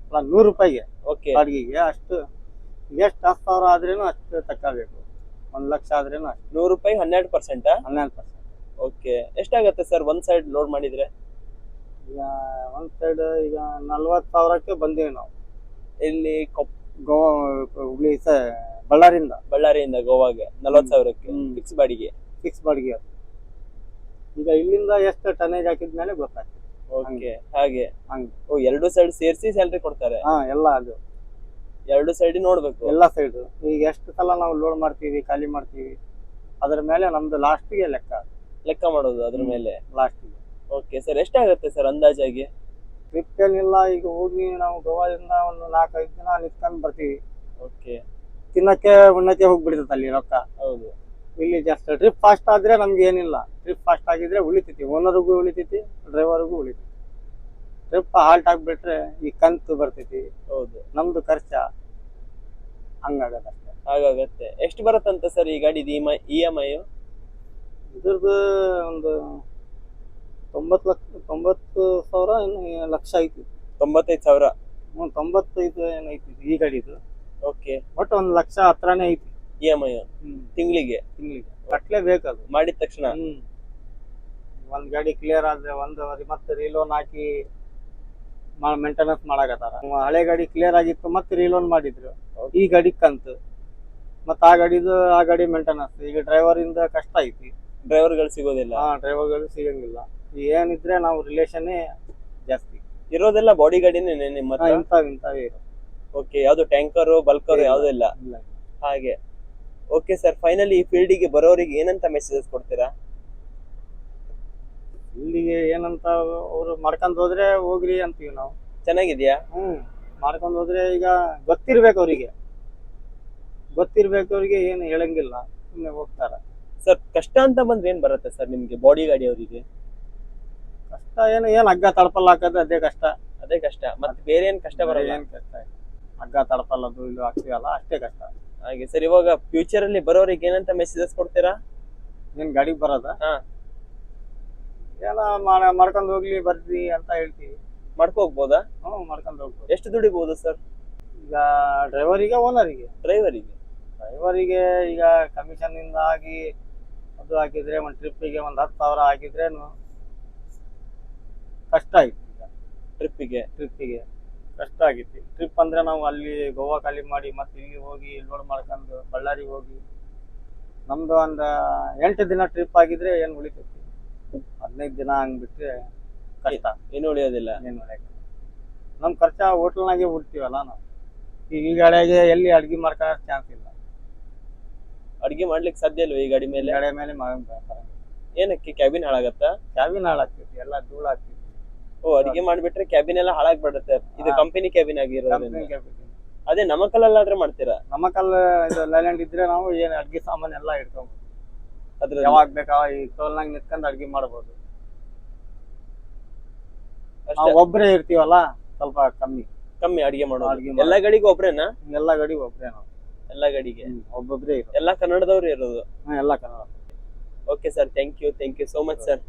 Speaker 1: ಅಲ್ಲ, 100 ರೂಪಾಯಿಗೆ
Speaker 2: ಓಕೆ,
Speaker 1: ಬಾಡಿಗೆಗೆ. ಅಷ್ಟು ಎಷ್ಟು 10,000 ಆದ್ರೇನು ಅಷ್ಟು ತಕ್ಕಬೇಕು. 1 ಲಕ್ಷ ಆದ್ರೇನು ಅಷ್ಟು.
Speaker 2: 100 ರೂಪಾಯಿ 12%?
Speaker 1: 12%.
Speaker 2: ಓಕೆ, ಎಷ್ಟಾಗತ್ತೆ ಸರ್ ಒಂದ್ ಸೈಡ್ ಲೋಡ್ ಮಾಡಿದ್ರೆ?
Speaker 1: ಈಗ ಒಂದ್ ಸೈಡ್ ಈಗ 40,000ಕ್ಕೆ ಬಂದೀವಿ ನಾವು.
Speaker 2: ಇಲ್ಲಿ
Speaker 1: ಗೋವಾ ಹುಬ್ಳಿ
Speaker 2: ಬಳ್ಳಾರಿಯಿಂದ ಗೋವಾಗೆ 40,000ಕ್ಕೆ ಫಿಕ್ಸ್ ಬಾಡಿಗೆ?
Speaker 1: ಫಿಕ್ಸ್ ಬಾಡಿಗೆ ಅದು. ಈಗ ಇಲ್ಲಿಂದ ಎಷ್ಟು ಟನೇಜ್ ಹಾಕಿದ್ಮೇಲೆ ಗೊತ್ತಾಗ್ತದೆ.
Speaker 2: ಓಕೆ, ಹಾಗೆ.
Speaker 1: ಹಂಗೆ.
Speaker 2: ಓ, 2 ಸೈಡ್ ಸೇರಿಸಿ ಸ್ಯಾಲ್ರಿ ಕೊಡ್ತಾರೆ?
Speaker 1: ಎಲ್ಲ ಅದು
Speaker 2: 2 ಸೈಡ್ ನೋಡ್ಬೇಕು?
Speaker 1: ಎಲ್ಲ ಸೈಡ್. ಈಗ ಎಷ್ಟು ಸಲ ನಾವು ಲೋಡ್ ಮಾಡ್ತೀವಿ, ಖಾಲಿ ಮಾಡ್ತೀವಿ, ಅದ್ರ ಮೇಲೆ ನಮ್ದು ಲಾಸ್ಟಿಗೆ
Speaker 2: ಲೆಕ್ಕ ಮಾಡೋದು ಅದ್ರ ಮೇಲೆ
Speaker 1: ಲಾಸ್ಟಿಗೆ.
Speaker 2: ಓಕೆ ಸರ್, ಎಷ್ಟಾಗತ್ತೆ ಸರ್ ಅಂದಾಜಾಗಿ?
Speaker 1: ಟ್ರಿಪ್ ಏನಿಲ್ಲ, ಈಗ ಹೋಗಿ ನಾವು ಗೋವಾದಿಂದ ಒಂದು 4-5 ದಿನ ನಿಂತ್ಕೊಂಡ್ ಬರ್ತೀವಿ.
Speaker 2: ಓಕೆ,
Speaker 1: ತಿನ್ನಕ್ಕೆ ಉಣ್ಣಕ್ಕೆ ಹೋಗ್ಬಿಡ್ತೈತೆ ಅಲ್ಲಿ ರೊಕ್ಕ.
Speaker 2: ಹೌದು.
Speaker 1: ಇಲ್ಲಿ ಜಾಸ್ತಿ ಟ್ರಿಪ್ ಫಾಸ್ಟ್ ಆದ್ರೆ ನಮ್ಗೆ ಏನಿಲ್ಲ. ಟ್ರಿಪ್ ಫಾಸ್ಟ್ ಆಗಿದ್ರೆ ಉಳಿತೈತಿ, ಓನರ್ಗೂ ಉಳಿತೈತಿ, ಡ್ರೈವರ್ಗೂ ಉಳಿತೈತಿ. ಟ್ರಿಪ್ ಹಾಲ್ಟ್ ಆಗ್ಬಿಟ್ರೆ ಈ ಕಂತು ಬರ್ತೈತಿ.
Speaker 2: ಹೌದು,
Speaker 1: ನಮ್ದು ಖರ್ಚ ಹಂಗಾಗತ್ತೆ ಅಷ್ಟೇ.
Speaker 2: ಹಾಗಾಗತ್ತೆ. ಎಷ್ಟು ಬರುತ್ತಂತ ಸರ್ ಈ ಗಾಡಿ EMI?
Speaker 1: ಇದ್ರದ್ದು ಒಂದು 90,000 ಏನು ಲಕ್ಷ ಐತಿ.
Speaker 2: 95,000?
Speaker 1: 95 ಏನೈತಿ ಈ ಗಾಡಿದು.
Speaker 2: ಓಕೆ,
Speaker 1: ಬಟ್ 1 ಲಕ್ಷ ಹತ್ರನೇ ಐತಿ
Speaker 2: EMI ತಿಂಗಳಿಗೆ
Speaker 1: ಕಟ್ಲೇಬೇಕು ಅದು
Speaker 2: ಮಾಡಿದ ತಕ್ಷಣ.
Speaker 1: ಒಂದ್ ಗಾಡಿ ಕ್ಲಿಯರ್ ಆದ್ರೆ ಮತ್ತೆ ರೀಲೋನ್ ಹಾಕಿ ಮೇಂಟೆನೆನ್ಸ್ ಮಾಡಾಕತ್ತಾರ. ಹಳೆ ಗಾಡಿ ಕ್ಲಿಯರ್ ಆಗಿತ್ತು, ಮತ್ತೆ ರೀಲೋನ್ ಮಾಡಿದ್ರು. ಈ ಗಾಡಿ ಕಂತು, ಮತ್ತೆ ಆ ಗಾಡಿ ಮೇಂಟೆನೆನ್ಸ್. ಈಗ ಡ್ರೈವರ್ ಇಂದ ಕಷ್ಟ ಐತಿ,
Speaker 2: ಡ್ರೈವರ್ಗಳು ಸಿಗೋದಿಲ್ಲ.
Speaker 1: ಡ್ರೈವರ್ಗಳು ಸಿಗಂಗಿಲ್ಲ. ಏನಿದ್ರೆ ನಾವು ರಿಲೇಷನ್ ಜಾಸ್ತಿ
Speaker 2: ಇರೋದೆಲ್ಲ ಬಾಡಿ ಗಾಡಿನೇ ನಿಮ್ಮ ಹತ್ರ?
Speaker 1: ಇಂಥವೇ.
Speaker 2: ಓಕೆ, ಯಾವ್ದು ಟ್ಯಾಂಕರ್ ಬಲ್ಕರ್ ಯಾವ್ದು ಇಲ್ಲ? ಹಾಗೆ. ಓಕೆ ಸರ್, ಫೈನಲಿ ಈ ಫೀಲ್ಡಿಗೆ ಬರೋರಿಗೆ ಏನಂತ ಮೆಸೇಜಸ್ ಕೊಡ್ತೀರಾ?
Speaker 1: ಇಲ್ಲಿಗೆ ಏನಂತ ಅವ್ರು ಮಾಡ್ಕೊಂಡ್ ಹೋದ್ರೆ ಹೋಗ್ರಿ ಅಂತೀವಿ ನಾವು.
Speaker 2: ಚೆನ್ನಾಗಿದ್ಯಾ?
Speaker 1: ಮಾಡ್ಕೊಂಡ್ ಹೋದ್ರೆ ಈಗ ಗೊತ್ತಿರ್ಬೇಕು ಅವ್ರಿಗೆ ಏನು ಹೇಳಂಗಿಲ್ಲ, ಸುಮ್ಮನೆ ಹೋಗ್ತಾರ.
Speaker 2: ಸರ್, ಕಷ್ಟ ಅಂತ ಬಂದ್ರೆ ಏನ್ ಬರುತ್ತೆ ಸರ್ ನಿಮ್ಗೆ ಬಾಡಿ ಗಾಡಿ ಅವರಿಗೆ?
Speaker 1: ಕಷ್ಟ ಏನ್ ಹಗ್ಗ ತಡಪಲ್ ಹಾಕೋದು ಅದೇ ಕಷ್ಟ.
Speaker 2: ಅದೇ ಕಷ್ಟ, ಮತ್ತೆ ಬೇರೆ ಏನ್ ಕಷ್ಟ ಬರಲ್ಲ?
Speaker 1: ಏನ್ ಕಷ್ಟ ಇಲ್ಲ, ಹಗ್ಗ ತಡಪಲ್ಲದು ಇದು ಹಾಕ್ತೀವಲ್ಲ ಅಷ್ಟೇ ಕಷ್ಟ.
Speaker 2: ಹಾಗೆ ಸರ್, ಇವಾಗ ಫ್ಯೂಚರ್ ಅಲ್ಲಿ ಬರೋರಿಗೆ ಏನಂತ ಮೆಸೇಜಸ್ ಕೊಡ್ತೀರಾ?
Speaker 1: ಏನ್ ಗಾಡಿಗೆ ಬರೋದ? ಏನೋ ಮಾಡ್ಕೊಂಡ್ ಹೋಗ್ಲಿ ಬರ್ರಿ ಅಂತ ಹೇಳ್ತೀವಿ.
Speaker 2: ಹೋಗ್ಬೋದಾ?
Speaker 1: ಮಾಡ್ಕೊಂಡ್ ಹೋಗ್ಬೋದು.
Speaker 2: ಎಷ್ಟು ದುಡಿಬಹುದು ಸರ್?
Speaker 1: ಈಗ ಡ್ರೈವರಿಗೆ, ಓನರಿಗೆ? ಡ್ರೈವರಿಗೆ ಈಗ ಕಮಿಷನ್ ಇಂದ ಆಗಿ ಅದು ಹಾಕಿದ್ರೆ ಒಂದ್ ಟ್ರಿಪ್ಪಿಗೆ 10,000 ಹಾಕಿದ್ರೇನು ಕಷ್ಟ ಐತಿ. ಈಗ ಟ್ರಿಪ್ಪಿಗೆ ಕಷ್ಟ ಆಗೈತಿ. ಟ್ರಿಪ್ ಅಂದ್ರೆ ನಾವು ಅಲ್ಲಿ ಗೋವಾ ಖಾಲಿ ಮಾಡಿ ಮತ್ತೆ ಇಲ್ಲಿ ಹೋಗಿ ಲೋಡ್ ಮಾಡ್ಕೊಂಡು ಬಳ್ಳಾರಿಗೆ ಹೋಗಿ, ನಮ್ದು ಒಂದ್ 8 ದಿನ ಟ್ರಿಪ್ ಆಗಿದ್ರೆ ಏನ್ ಉಳಿತೈತಿ. 15 ದಿನ ಹಂಗ್ಬಿಟ್ರೆ ಕಷ್ಟ,
Speaker 2: ಏನು ಉಳಿಯೋದಿಲ್ಲ.
Speaker 1: ನಮ್ ಖರ್ಚ ಹೋಟೆಲ್ನಾಗೆ ಬಿಡ್ತೀವಲ್ಲ ನಾವು. ಈ ಗಾಡಿಯಾಗೆ ಎಲ್ಲಿ ಅಡ್ಗೆ ಮಾಡ್ಕೊಳ್ಳೋ ಚಾನ್ಸ್ ಇಲ್ಲ.
Speaker 2: ಅಡ್ಗೆ ಮಾಡ್ಲಿಕ್ಕೆ ಸಾಧ್ಯ ಇಲ್ವಾ ಈ ಗಾಡಿ ಮೇಲೆ?
Speaker 1: ಗಾಡಿ ಮೇಲೆ
Speaker 2: ಏನಕ್ಕೆ? ಕ್ಯಾಬಿನ್ ಹಾಳಾಗತ್ತಾ?
Speaker 1: ಕ್ಯಾಬಿನ್ ಹಾಳಾಗ್ತೈತಿ, ಎಲ್ಲ ಧೂಳು ಆಗ್ತೈತಿ.
Speaker 2: ಓ, ಅಡ್ಗೆ ಮಾಡ್ಬಿಟ್ರೆ ಕ್ಯಾಬಿನ್ ಎಲ್ಲ ಹಾಳಾಗ್ಬಿಡುತ್ತೆ. ಇದು ಕಂಪನಿ ಕ್ಯಾಬಿನ್ ಆಗಿರೋದ್ರಿಂದ. ಅದೇ ನಮಕಲ್ಲಾದ್ರೆ ಮಾಡ್ತೀರಾ?
Speaker 1: ನಮಕಲ್ ಇದು ಲೈಲ್ಯಾಂಡ್ ಇದ್ರೆ ನಾವು ಏನ್ ಅಡ್ಗೆ ಸಾಮಾನ್ ಎಲ್ಲ ಇಟ್ಕೊಬಹುದು. ಅದ್ರ ಯಾವಾಗ ಬೇಕಾ ಈ ಟೋಲ್ನಾಗ ನಿಂತ್ಕೊಂಡು ಅಡ್ಗೆ ಮಾಡ್ಬೋದು. ಒಬ್ರೇ ಇರ್ತೀವಲ್ಲ, ಸ್ವಲ್ಪ ಕಮ್ಮಿ
Speaker 2: ಅಡ್ಗೆ ಮಾಡೋದು. ಎಲ್ಲಾ ಗಾಡಿಗೂ ಒಬ್ರೇನಾ?
Speaker 1: ಎಲ್ಲಾ ಗಾಡಿಗೂ ಒಬ್ರೇ ನಾವು.
Speaker 2: ಎಲ್ಲಾ ಗಾಡಿಗೆ
Speaker 1: ಒಬ್ಬೊಬ್ರೇ ಇರೋದು.
Speaker 2: ಎಲ್ಲಾ ಕನ್ನಡದವ್ರು ಇರೋದು.
Speaker 1: ಎಲ್ಲ Kannada.
Speaker 2: Okay sir, thank you so much sir.